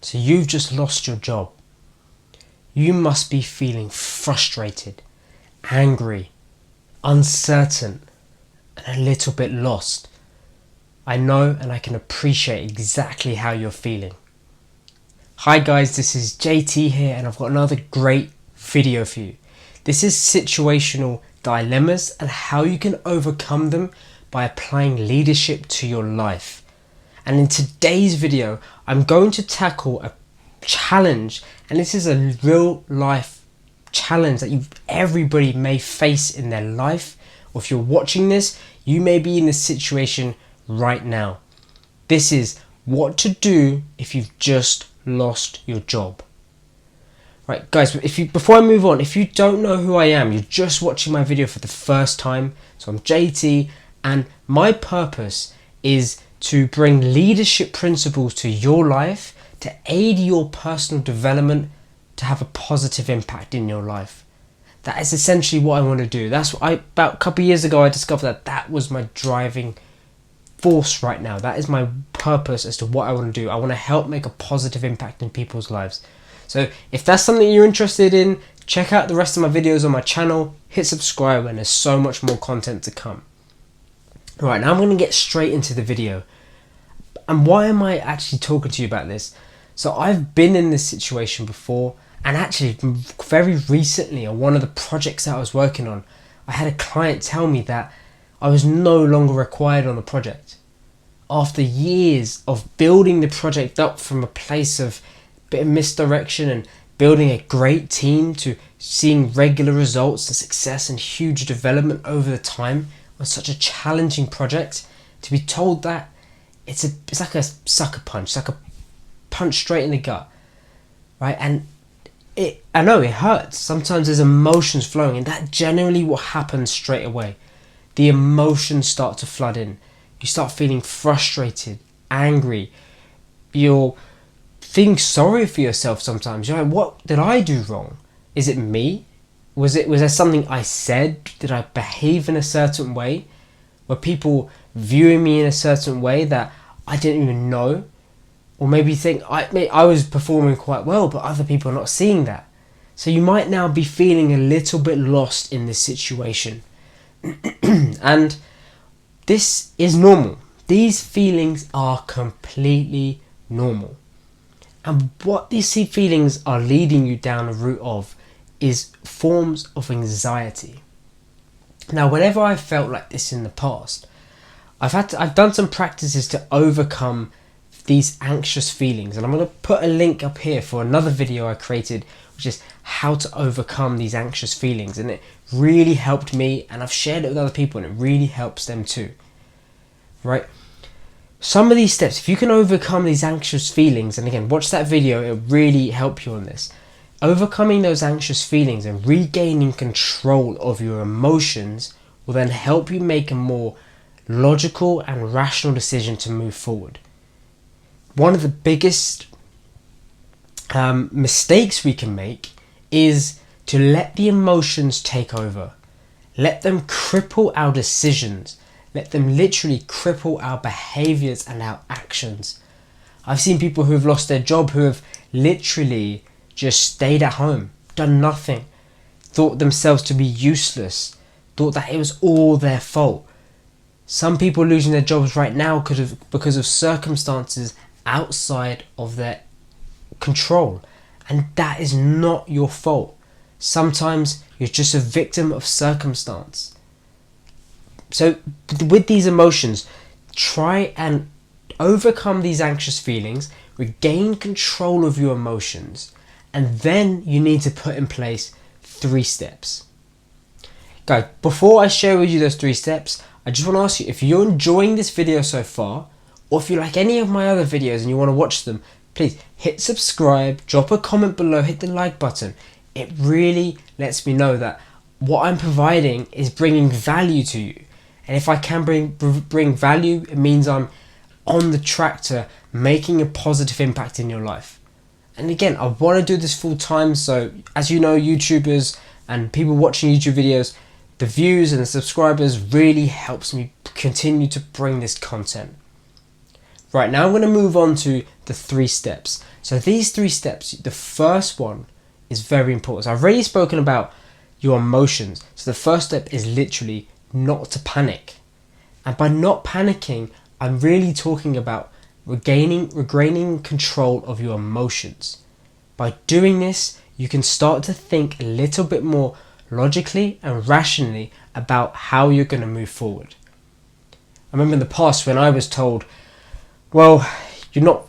So you've just lost your job. You must be feeling frustrated, angry, uncertain, and a little bit lost. I know and I can appreciate exactly how you're feeling. Hi guys, this is JT here and I've got another great video for you. This is situational dilemmas and how you can overcome them by applying leadership to your life. And in today's video, I'm going to tackle a challenge, and this is a real life challenge that everybody may face in their life, or if you're watching this, you may be in this situation right now. This is what to do if you've just lost your job. Right guys, before I move on, if you don't know who I am, you're just watching my video for the first time. So I'm JT and my purpose is to bring leadership principles to your life to aid your personal development, to have a positive impact in your life. That is essentially what I want to do. About a couple of years ago I discovered that was my driving force right now. That is my purpose as to what I want to do. I want to help make a positive impact in people's lives. So if that's something you're interested in, check out the rest of my videos on my channel, hit subscribe, and there's so much more content to come. Right, now I'm going to get straight into the video. And why am I actually talking to you about this? So I've been in this situation before, and actually very recently on one of the projects that I was working on, I had a client tell me that I was no longer required on the project. After years of building the project up from a place of a bit of misdirection and building a great team to seeing regular results and success and huge development over the time on such a challenging project, to be told that it's like a sucker punch, it's like a punch straight in the gut, right? And I know it hurts. Sometimes there's emotions flowing, and that generally what happens straight away. The emotions start to flood in. You start feeling frustrated, angry. You're feeling sorry for yourself sometimes. You're like, what did I do wrong? Is it me? Was there something I said? Did I behave in a certain way? Were people viewing me in a certain way that I didn't even know? Or maybe think I was performing quite well, but other people are not seeing that. So you might now be feeling a little bit lost in this situation. And this is normal. These feelings are completely normal. And what these feelings are leading you down a route of is forms of anxiety. Now, whenever I've felt like this in the past, I've done some practices to overcome these anxious feelings, and I'm going to put a link up here for another video I created, which is how to overcome these anxious feelings, and it really helped me, and I've shared it with other people, and it really helps them too. Right? Some of these steps, if you can overcome these anxious feelings, and again, watch that video, it'll really help you on this. Overcoming those anxious feelings and regaining control of your emotions will then help you make a more logical and rational decision to move forward. One of the biggest mistakes we can make is to let the emotions take over. Let them cripple our decisions. Let them literally cripple our behaviors and our actions. I've seen people who have lost their job who have literally just stayed at home, done nothing, thought themselves to be useless, thought that it was all their fault. Some people losing their jobs right now because of circumstances outside of their control, and that is not your fault. Sometimes you're just a victim of circumstance. So with these emotions, try and overcome these anxious feelings, regain control of your emotions, and then you need to put in place 3 steps. Guys, before I share with you those 3 steps, I just want to ask you, if you're enjoying this video so far, or if you like any of my other videos and you want to watch them, please hit subscribe, drop a comment below, hit the like button. It really lets me know that what I'm providing is bringing value to you. And if I can bring value, it means I'm on the track to making a positive impact in your life. And again, I want to do this full time, so as you know, YouTubers and people watching YouTube videos, the views and the subscribers really helps me continue to bring this content. Right, now I'm going to move on to the 3 steps. So these 3 steps, the first one is very important. So I've already spoken about your emotions. So the first step is literally not to panic. And by not panicking, I'm really talking about regaining control of your emotions. By doing this, you can start to think a little bit more logically and rationally about how you're going to move forward. I remember in the past when I was told, well,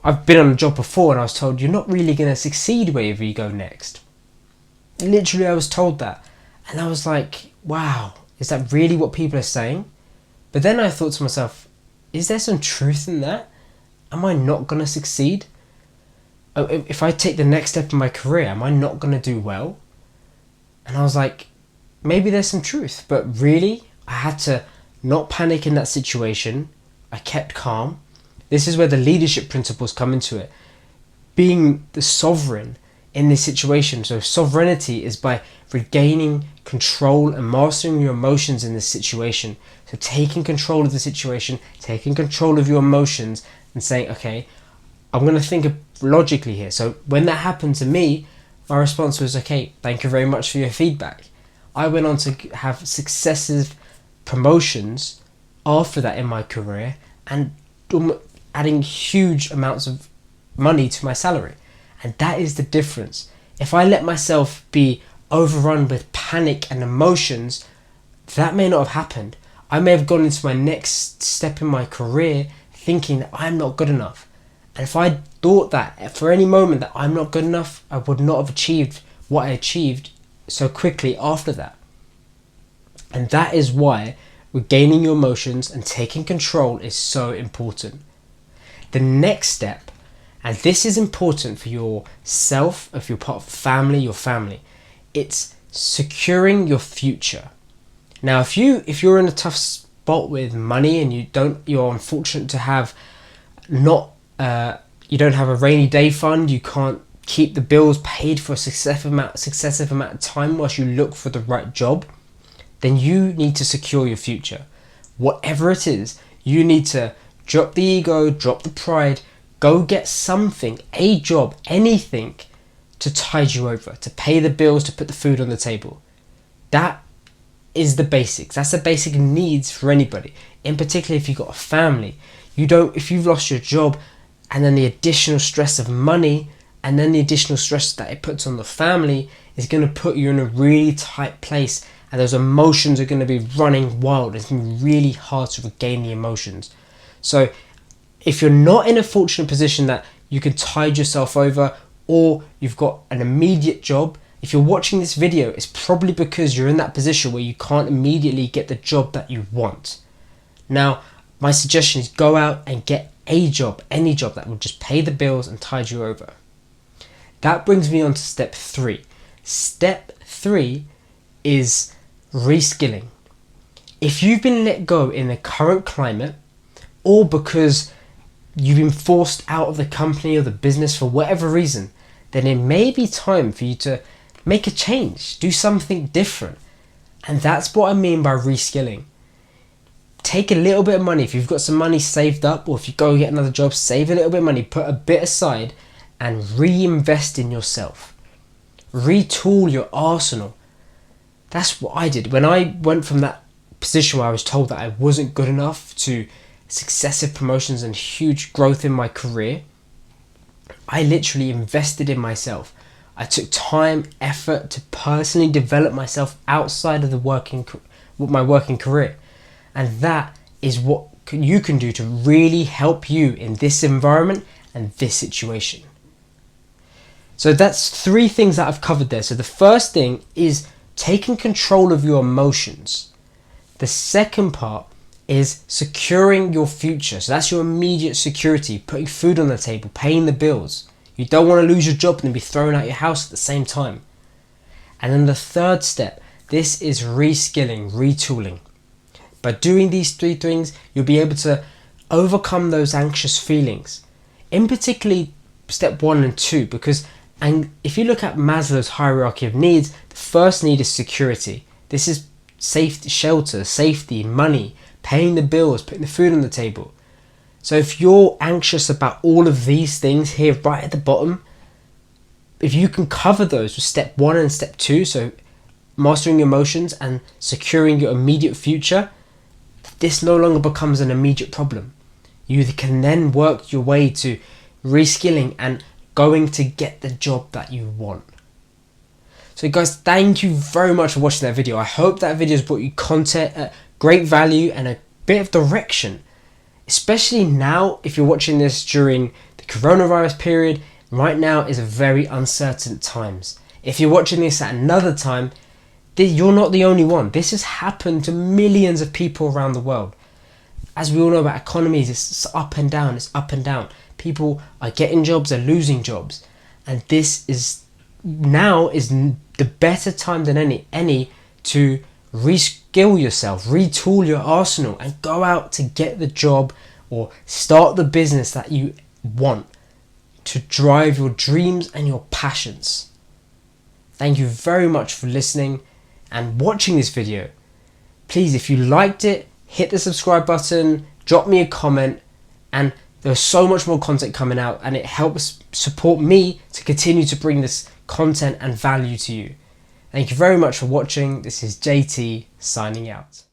I've been on a job before and I was told you're not really going to succeed wherever you go next. Literally, I was told that. And I was like, wow, is that really what people are saying? But then I thought to myself, is there some truth in that? Am I not going to succeed? If I take the next step in my career, am I not going to do well? And I was like, maybe there's some truth. But really, I had to not panic in that situation. I kept calm. This is where the leadership principles come into it. Being the sovereign in this situation. So sovereignty is by regaining control and mastering your emotions in this situation. So taking control of the situation, taking control of your emotions and saying, okay, I'm going to think logically here. So when that happened to me, my response was, okay, thank you very much for your feedback. I went on to have successive promotions after that in my career and adding huge amounts of money to my salary. And that is the difference. If I let myself be overrun with panic and emotions, that may not have happened. I may have gone into my next step in my career thinking that I'm not good enough. And if I thought that for any moment that I'm not good enough, I would not have achieved what I achieved so quickly after that. And that is why regaining your emotions and taking control is so important. The next step, and this is important for yourself, if you're part of your family, it's securing your future. Now, if you're in a tough spot with money and you're unfortunate to have you don't have a rainy day fund, you can't keep the bills paid for a successive amount of time whilst you look for the right job, then you need to secure your future. Whatever it is, you need to drop the ego, drop the pride, go get something, a job, anything to tide you over, to pay the bills, to put the food on the table. That is the basics. That's the basic needs for anybody. In particular, if you've got a family, if you've lost your job and then the additional stress of money and then the additional stress that it puts on the family is going to put you in a really tight place, and those emotions are going to be running wild. It's going to be really hard to regain the emotions. So if you're not in a fortunate position that you can tide yourself over, or you've got an immediate job, if you're watching this video, it's probably because you're in that position where you can't immediately get the job that you want. Now, my suggestion is go out and get a job, any job that will just pay the bills and tide you over. That brings me on to step 3. Step 3 is reskilling. If you've been let go in the current climate, or because you've been forced out of the company or the business for whatever reason, then it may be time for you to make a change, do something different. And that's what I mean by reskilling. Take a little bit of money. If you've got some money saved up, or if you go get another job, save a little bit of money, put a bit aside and reinvest in yourself. Retool your arsenal. That's what I did. When I went from that position where I was told that I wasn't good enough to successive promotions and huge growth in my career, I literally invested in myself. I took time, effort to personally develop myself outside of my working career. And that is what you can do to really help you in this environment and this situation. So that's 3 things that I've covered there. So the first thing is taking control of your emotions. The second part is securing your future. So that's your immediate security, putting food on the table, paying the bills. You don't want to lose your job and then be thrown out your house at the same time. And then the third step, this is reskilling, retooling. By doing these 3 things, you'll be able to overcome those anxious feelings. In particularly step 1 and 2, and if you look at Maslow's hierarchy of needs, the first need is security. This is safety, shelter, safety, money, paying the bills, putting the food on the table. So if you're anxious about all of these things here right at the bottom, if you can cover those with step 1 and step 2, so mastering your emotions and securing your immediate future, this no longer becomes an immediate problem. You can then work your way to reskilling and going to get the job that you want. So guys, thank you very much for watching that video. I hope that video has brought you content, great value and a bit of direction. Especially now, if you're watching this during the coronavirus period, right now is a very uncertain times. If you're watching this at another time, you're not the only one. This has happened to millions of people around the world. As we all know about economies, it's up and down, it's up and down. People are getting jobs, they're losing jobs. And this is now is the better time than any to reskill yourself, retool your arsenal and go out to get the job or start the business that you want to drive your dreams and your passions. Thank you very much for listening and watching this video. Please, if you liked it, hit the subscribe button, drop me a comment, and there's so much more content coming out and it helps support me to continue to bring this content and value to you. Thank you very much for watching. This is JT signing out.